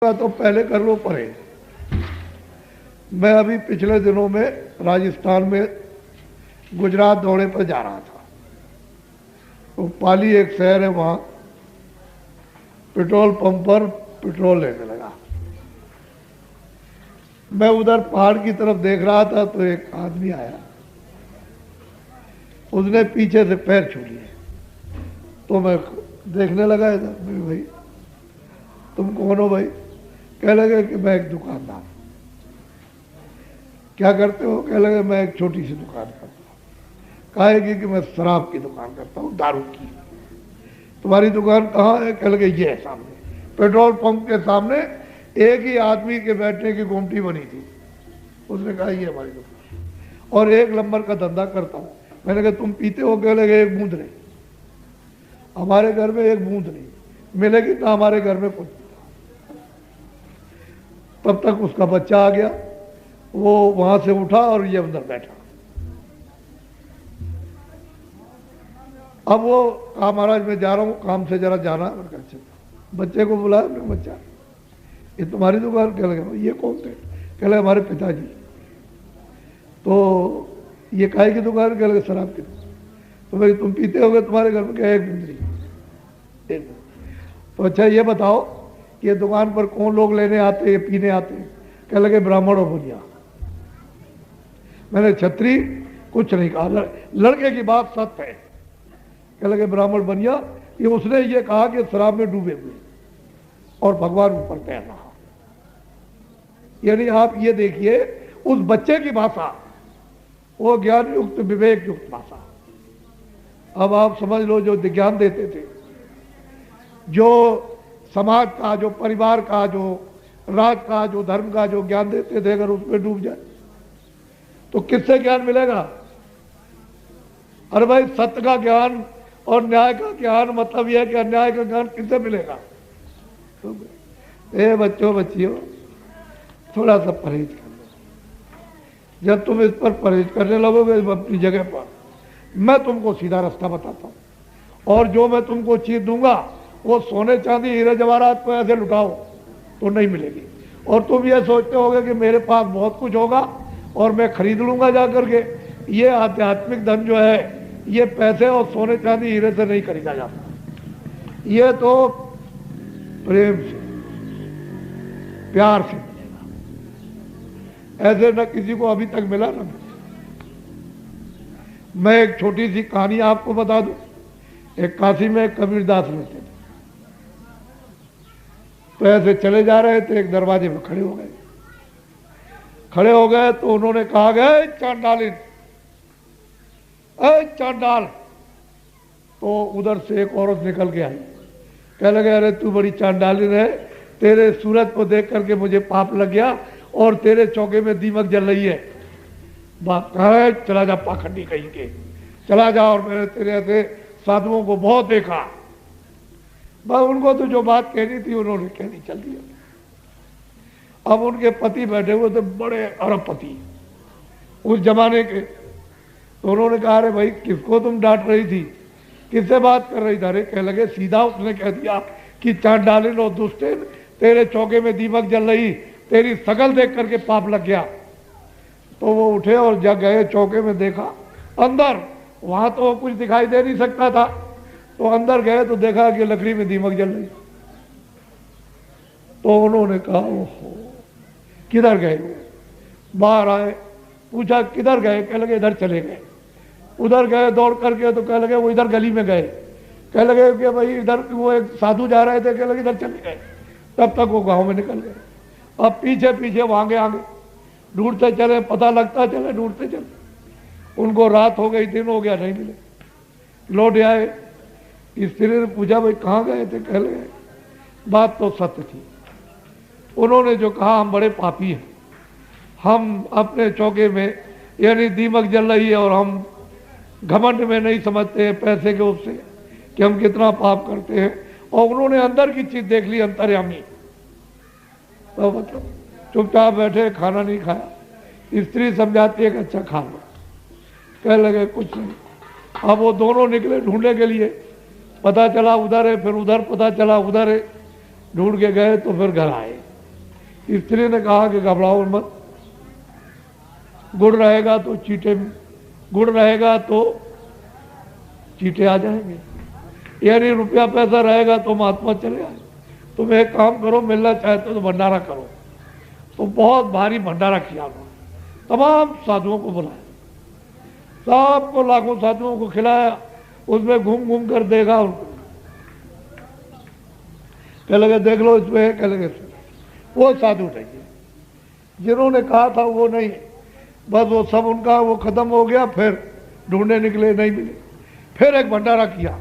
तो पहले कर लो परहेज। मैं अभी पिछले दिनों में राजस्थान में गुजरात दौरे पर जा रहा था। तो पाली एक शहर है, वहाँ पेट्रोल पंप पर पेट्रोल लेने लगा। मैं उधर पहाड़ की तरफ देख रहा था तो एक आदमी आया, उसने पीछे से पैर छू लिए। तो मैं देखने लगा इधर, भाई तुम कौन हो भाई? कह लगे कि मैं एक दुकानदार। क्या करते हो? कह लगे मैं एक छोटी सी दुकान करता हूँ। कहेगी कि मैं शराब की दुकान करता हूँ, दारू की। तुम्हारी दुकान कहाँ है? कह लगे ये है सामने, पेट्रोल पंप के सामने एक ही आदमी के बैठने की गुमटी बनी थी। उसने कहा ये हमारी दुकान, और 1 नंबर का धंधा करता हूँ। मैंने कहा तुम पीते हो? कह लगे एक बूंद नहीं, हमारे घर में एक बूंद नहीं मिलेगी ना, हमारे घर में कुछ। तब तक उसका बच्चा आ गया, वो वहां से उठा और ये अंदर बैठा। अब वो कहा महाराज मैं जा रहा हूँ, काम से जरा जाना। अच्छा, बच्चे को बुलाया, बच्चा ये तुम्हारी दुकान? कह लगे ये कौन थे? कह लगे हमारे पिताजी। तो ये काहे की दुकान? कह लगे शराब की दुकान। तो भाई तुम पीते होगे, तुम्हारे घर में क्या एक बिंदरी? तो अच्छा ये बताओ कि ये दुकान पर कौन लोग लेने आते हैं, पीने आते हैं? कह लगे ब्राह्मण और बुनिया। मैंने छत्री कुछ नहीं कहा, लड़के की बात सत्य है। कह लगे ब्राह्मण बनिया, ये उसने ये कहा कि शराब में डूबे हुए और भगवान ऊपर तैर रहा। यानी आप ये देखिए उस बच्चे की भाषा, वो ज्ञान युक्त विवेक युक्त भाषा। अब आप समझ लो, जो ज्ञान देते थे, जो समाज का, जो परिवार का, जो राज का, जो धर्म का जो ज्ञान देते थे, अगर उसमें डूब जाए तो किससे ज्ञान मिलेगा? अरे भाई सत्य का ज्ञान और न्याय का ज्ञान, मतलब यह है कि अन्याय का ज्ञान किससे मिलेगा? ए बच्चों बच्चियों, थोड़ा सा परहेज कर लो। जब तुम इस पर परहेज करने लगोगे अपनी जगह पर, मैं तुमको सीधा रास्ता बताता हूँ, और जो मैं तुमको चीज दूंगा वो सोने चांदी हीरे जवाहरात को ऐसे लुटाओ तो नहीं मिलेगी। और तुम ये सोचते होगे कि मेरे पास बहुत कुछ होगा और मैं खरीद लूंगा जा करके। ये आध्यात्मिक धन जो है, ये पैसे और सोने चांदी हीरे से नहीं खरीदा जाता। ये तो प्रेम से, प्यार से मिलेगा। ऐसे न किसी को अभी तक मिला ना। मैं एक छोटी सी कहानी आपको बता दूं। एक काशी में कबीरदास रहते थे। तो ऐसे चले जा रहे थे, एक दरवाजे में खड़े हो गए तो उन्होंने कहा गया चांडालिन, चांडाल। तो उधर से एक औरत निकल के आई, कह लगे अरे तू बड़ी चांडालिन है, तेरे सूरत को देख करके मुझे पाप लग गया और तेरे चौके में दीमक जल रही है। बात कहा है, चला जा पाखंडी कहीं के, चला जा। और मैंने तेरे ऐसे साधुओं को बहुत देखा। बस उनको तो जो बात कहनी थी उन्होंने कहनी चल दिया। अब उनके पति बैठे हुए थे, बड़े अरबपति उस जमाने के। तो उन्होंने कहा अरे भाई किसको तुम डांट रही थी, किससे बात कर रही थी? अरे कह लगे सीधा उसने कह दिया कि चांडालिन और दुष्टेन, तेरे चौके में दीमक जल रही, तेरी शकल देख करके पाप लग गया। तो वो उठे और जग गए, चौके में देखा अंदर, वहां तो कुछ दिखाई दे नहीं सकता था। तो अंदर गए तो देखा कि लकड़ी में दीमक जल रही। तो उन्होंने कहा ओहो किधर गए? बाहर आए, पूछा किधर गए? कह लगे इधर चले गए। उधर गए दौड़ करके, तो कह लगे वो इधर गली में गए। कह लगे कि भाई इधर वो एक साधु जा रहे थे, कह लगे इधर चले गए। तब तक वो गांव में निकल गए। अब पीछे पीछे वो आगे आगे ढूंढते चले, पता लगता चले, ढूंढते चले। उनको रात हो गई, दिन हो गया, नहीं मिले। लौट आए, स्त्री ने पूछा भाई कहाँ गए थे? कह लगे बात तो सत्य थी। उन्होंने जो कहा हम बड़े पापी हैं, हम अपने चौके में यानी दीमक जल रही है और हम घमंड में नहीं समझते हैं पैसे के उससे कि हम कितना पाप करते हैं। और उन्होंने अंदर की चीज देख ली, अंतर्यामी। तो मतलब चुपचाप बैठे, खाना नहीं खाया। स्त्री समझाती है कि अच्छा खा लो। कह लगे कुछ नहीं। अब वो दोनों निकले ढूंढने के लिए, पता चला उधर है, फिर उधर पता चला उधर है, ढूंढ के गए तो फिर घर आए। स्त्री ने कहा कि घबराओ मत, गुड़ रहेगा तो चीटे आ जाएंगे, यानी रुपया पैसा रहेगा तो महात्मा चले आए। तुम एक काम करो, मिलना चाहते हो तो भंडारा करो। तो बहुत भारी भंडारा किया उन्होंने, तमाम साधुओं को बुलाया, सबको लाखों साधुओं को खिलाया, उसमें घूम घूम कर देखा उनको, कह लगे देख लो इसमें, कह लगे वो साधु नहीं है जिन्होंने कहा था, वो नहीं, बस वो सब उनका वो खत्म हो गया। फिर ढूंढने निकले, नहीं मिले। फिर एक भंडारा किया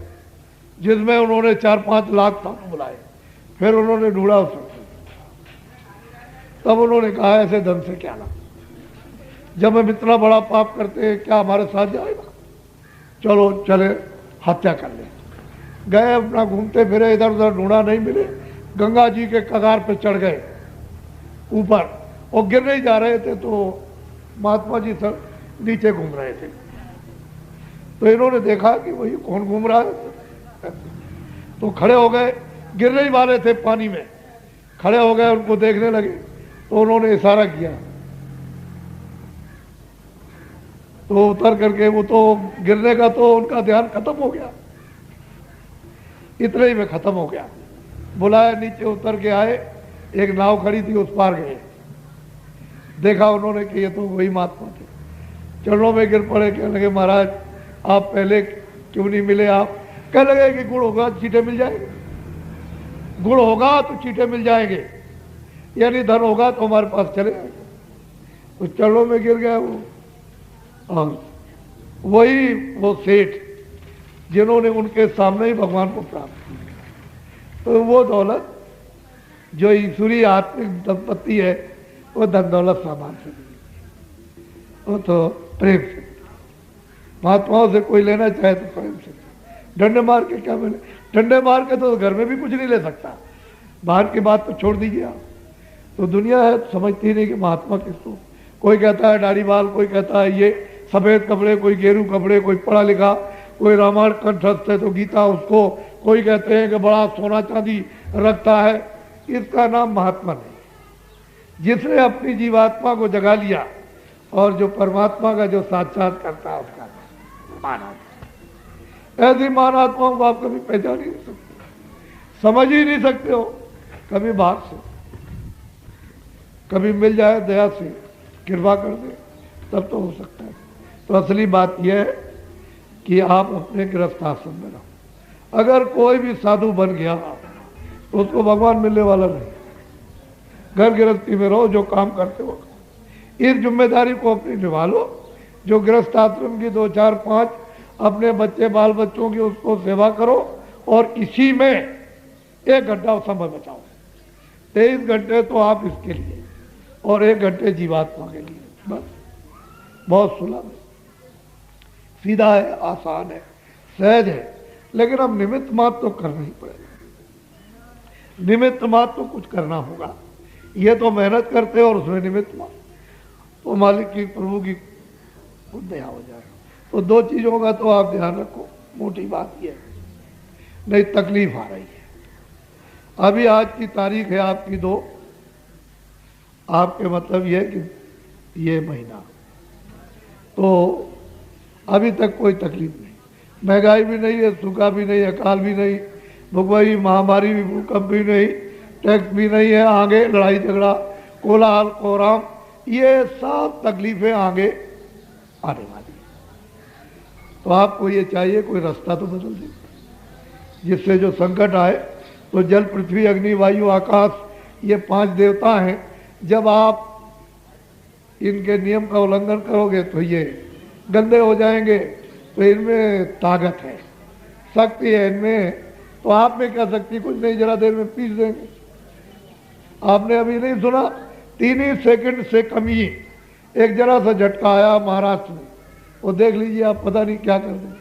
जिसमें उन्होंने 4-5 लाख साधु बुलाए। फिर उन्होंने ढूंढा उसमें, तब उन्होंने कहा ऐसे धन से क्या लाभ, जब हम इतना बड़ा पाप करते हैं क्या हमारे साथ जाएगा, चलो चले हत्या कर ले। गए अपना घूमते फिरे, इधर उधर ढूंढा, नहीं मिले। गंगा जी के कगार पे चढ़ गए ऊपर, और गिर नहीं जा रहे थे तो महात्मा जी सर नीचे घूम रहे थे। तो इन्होंने देखा कि वही कौन घूम रहा है, तो खड़े हो गए, गिरने ही वाले थे पानी में, खड़े हो गए, उनको देखने लगे। तो उन्होंने इशारा किया, तो उतर करके वो तो गिरने का तो उनका ध्यान खत्म हो गया, इतने ही में खत्म हो गया। बुलाया, नीचे उतर के आए, एक नाव खड़ी थी उस पार गए, देखा उन्होंने कि ये तो वही महात्मा थे। चरणों में गिर पड़े, कहने लगे महाराज आप पहले क्यों नहीं मिले। आप कह लगे कि गुड़ होगा चीटे मिल जाएंगे, गुड़ होगा तो चीटे मिल जाएंगे, यानी धन होगा तो हमारे पास चले आएंगे। तो चरणों में गिर गया वो, और वही वो सेठ जिन्होंने उनके सामने ही भगवान को प्राप्त किया। तो वो दौलत जो ईश्वरीय आत्मिक संपत्ति है, वो धन दौलत सामान से नहीं, वो तो प्रेम से। महात्माओं से कोई लेना चाहे तो प्रेम से, डंडे मार के क्या मिले, डंडे मार के तो घर में भी कुछ नहीं ले सकता, बाहर की बात तो छोड़ दीजिए आप। तो दुनिया है समझती नहीं कि महात्मा किसको, कोई कहता है दाढ़ी बाल, कोई कहता है ये सफ़ेद कपड़े, कोई गेरू कपड़े, कोई पढ़ा लिखा, कोई रामायण कंठस्थ है तो गीता उसको, कोई कहते हैं कि बड़ा सोना चांदी रखता है। इसका नाम महात्मा नहीं, जिसने अपनी जीवात्मा को जगा लिया और जो परमात्मा का जो साक्षात करता है उसका मानात्मा। ऐसी मानात्माओं को आप कभी पहचान ही नहीं सकते, समझ ही नहीं सकते हो। कभी बाहर से, कभी मिल जाए दया से, कृपा कर दे, तब तो हो सकता है। तो असली बात यह है कि आप अपने गृहस्थ आश्रम में रहो। अगर कोई भी साधु बन गया तो उसको भगवान मिलने वाला नहीं। घर गृहस्थी में रहो, जो काम करते हो इस जिम्मेदारी को अपनी निभा लो। जो गृहस्थ आश्रम की 2, 4, 5 अपने बच्चे बाल बच्चों की उसको सेवा करो, और इसी में 1 घंटा समय बचाओ। 23 घंटे तो आप इसके लिए और 1 घंटे जीवात्मा के लिए, बस। बहुत सुलभ है, सीधा है, आसान है, सहज है, लेकिन अब निमित्त मात्र तो करना ही पड़ेगा। निमित्त मात्र तो कुछ करना होगा। ये तो मेहनत करते हो और उसमें निमित्त मात्र, तो मालिक की, प्रभु की खुद दया हो जाएगा। तो 2 चीज़ों का तो आप ध्यान रखो, मोटी बात ये है, नहीं तकलीफ आ रही है। अभी आज की तारीख है आपकी 2, आपके मतलब ये कि ये महीना, तो अभी तक कोई तकलीफ नहीं, महंगाई भी नहीं है, सूखा भी नहीं, अकाल भी नहीं, भुखमरी, महामारी भी, भूकंप भी नहीं, टैक्स भी नहीं है, आगे लड़ाई झगड़ा, कोलाहल, कोहराम, ये सब तकलीफें आगे आने वाली है। तो आपको ये चाहिए कोई रास्ता तो बदल दे, जिससे जो संकट आए, तो जल, पृथ्वी, अग्नि, वायु, आकाश, ये 5 देवता हैं। जब आप इनके नियम का उल्लंघन करोगे तो ये गंदे हो जाएंगे। तो इनमें ताकत है, शक्ति है इनमें, तो आप में क्या शक्ति, कुछ नहीं, जरा देर में पीस देंगे। आपने अभी नहीं सुना, 3 ही सेकंड से कम ही एक जरा सा झटका आया महाराष्ट्र में, वो देख लीजिए आप, पता नहीं क्या कर देंगे,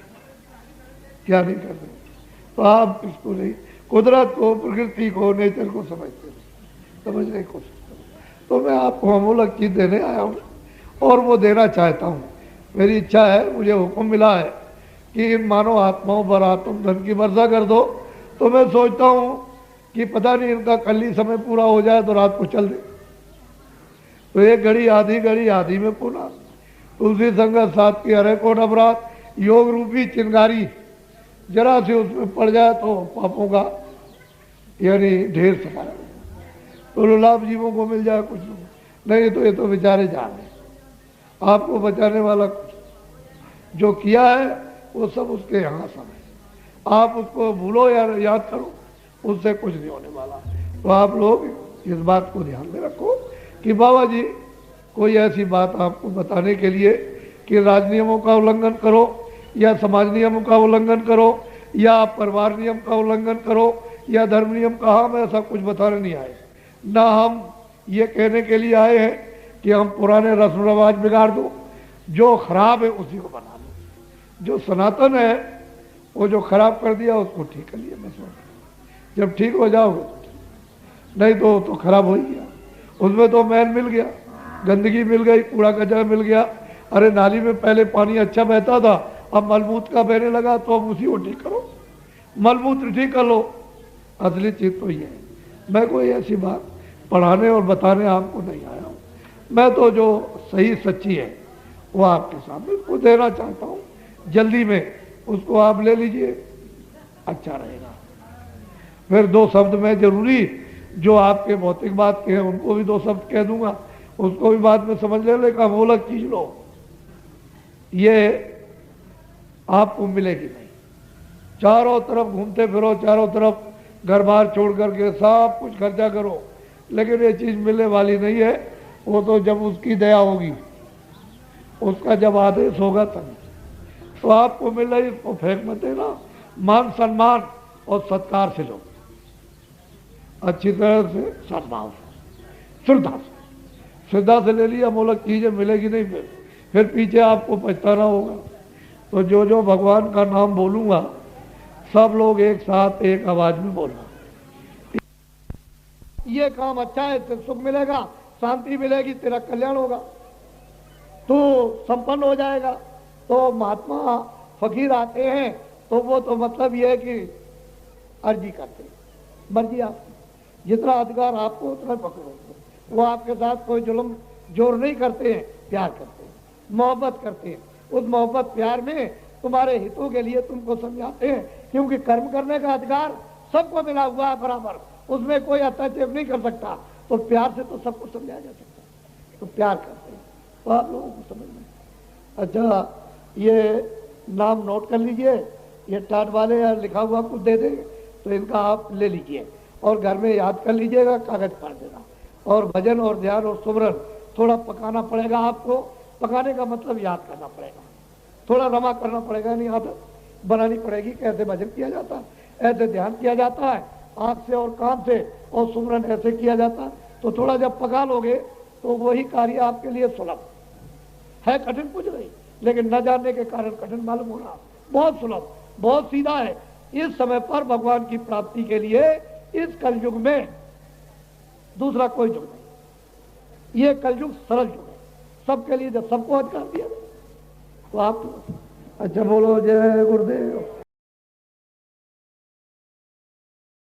क्या नहीं कर देंगे। तो आप इसको नहीं, कुदरत को, प्रकृति को, नेचर को समझते नहीं, समझने की कोशिश करो। तो मैं आपको अमूलक चीज देने आया हूँ और वो देना चाहता हूँ। मेरी इच्छा है, मुझे हुक्म मिला है कि इन मानव आत्माओं पर आत्म धन की वर्षा कर दो। तो मैं सोचता हूँ कि पता नहीं इनका कल ही समय पूरा हो जाए तो रात को चल दे, तो एक घड़ी आधी में पुना, तुलसी संगत साथ की हरे को नवरात, योग रूपी चिंगारी जरा से उसमें पड़ जाए तो पापों का यानी ढेर सफाया, तो लाभ जीवों को मिल जाए कुछ नहीं तो ये तो बेचारे जा रहे, आपको बचाने वाला कुछ जो किया है वो सब उसके यहाँ सब है, आप उसको भूलो या याद करो, उससे कुछ नहीं होने वाला। तो आप लोग इस बात को ध्यान में रखो कि बाबा जी कोई ऐसी बात आपको बताने के लिए कि राज नियमों का उल्लंघन करो या समाज नियमों का उल्लंघन करो या परिवार नियम का उल्लंघन करो या धर्म नियम का, हम ऐसा कुछ बताने नहीं आए, ना हम ये कहने के लिए आए हैं कि हम पुराने रस्म रिवाज बिगाड़ दो, जो खराब है उसी को बना लो, जो सनातन है वो जो खराब कर दिया उसको ठीक कर लिया बस। जब ठीक हो जाओगे तो ठीक, नहीं तो खराब हो ही गया, उसमें तो मैल मिल गया, गंदगी मिल गई, कूड़ा कचरा मिल गया। अरे नाली में पहले पानी अच्छा बहता था, अब मलमूत्र का बहने लगा, तो अब उसी को ठीक करो, मलमूत्र ठीक कर लो। असली चीज तो ये है, मैं कोई ऐसी बात पढ़ाने और बताने आपको नहीं आया हूँ, मैं तो जो सही सच्ची है वो आपके सामने उसको देना चाहता हूँ, जल्दी में उसको आप ले लीजिए, अच्छा रहेगा। फिर दो शब्द में जरूरी जो आपके भौतिक बात के हैं उनको भी दो शब्द कह दूंगा, उसको भी बाद में समझ ले, लेकिन वो अलग चीज लो, ये आपको मिलेगी नहीं। चारों तरफ घूमते फिरो, चारों तरफ घर बार छोड़ करके सब कुछ खर्चा करो, लेकिन ये चीज मिलने वाली नहीं है। वो तो जब उसकी दया होगी, उसका जब आदेश होगा तब तो आपको मिल रही, इसको फेंक मत देना, मान सम्मान और सत्कार से लो, अच्छी तरह से, सद्भाव से, श्रद्धा से ले लिया, मोलक चीजें मिलेगी नहीं, फिर पीछे आपको पछताना होगा। तो जो जो भगवान का नाम बोलूंगा सब लोग एक साथ एक आवाज में बोलना, ये काम अच्छा है, तेरे सुख मिलेगा, शांति मिलेगी, तेरा कल्याण होगा, तू संपन्न हो जाएगा। तो महात्मा फकीर आते हैं तो वो तो मतलब ये है कि अर्जी करते हैं, मर्जी आपकी, जितना अधिकार आपको उतना पकड़ो, वो आपके साथ कोई जुल्म जोर नहीं करते हैं, प्यार करते हैं, मोहब्बत करते हैं। उस मोहब्बत प्यार में तुम्हारे हितों के लिए तुमको समझाते हैं, क्योंकि कर्म करने का अधिकार सबको मिला हुआ है बराबर, उसमें कोई हस्तक्षेप नहीं कर सकता, तो प्यार से तो सबको समझाया जा सकता है, तो प्यार करते हैं। तो आप लोगों को समझ में अच्छा, ये नाम नोट कर लीजिए, ये टाट वाले यार लिखा हुआ कुछ दे देंगे तो इनका आप ले लीजिए और घर में याद कर लीजिएगा, कागज फाड़ देना। और भजन और ध्यान और सुमरन थोड़ा पकाना पड़ेगा आपको, पकाने का मतलब याद करना पड़ेगा, थोड़ा रमा करना पड़ेगा, नहीं आदत बनानी पड़ेगी, कैसे भजन किया जाता है, ऐसे ध्यान किया जाता है, आंख से और कान से, और सुमरन ऐसे किया जाता है। तो थोड़ा जब पका लोगे तो वही कार्य आपके लिए सुलभ है, कठिन कुछ नहीं, लेकिन न जानने के कारण कठिन मालूम हो रहा, बहुत सुलभ, बहुत सीधा है। इस समय पर भगवान की प्राप्ति के लिए इस कलयुग में दूसरा कोई युग नहीं, ये कलयुग सरल युग है, सबके लिए, जब सबको अधिकार दिया तो आप अच्छा बोलो जय गुरुदेव।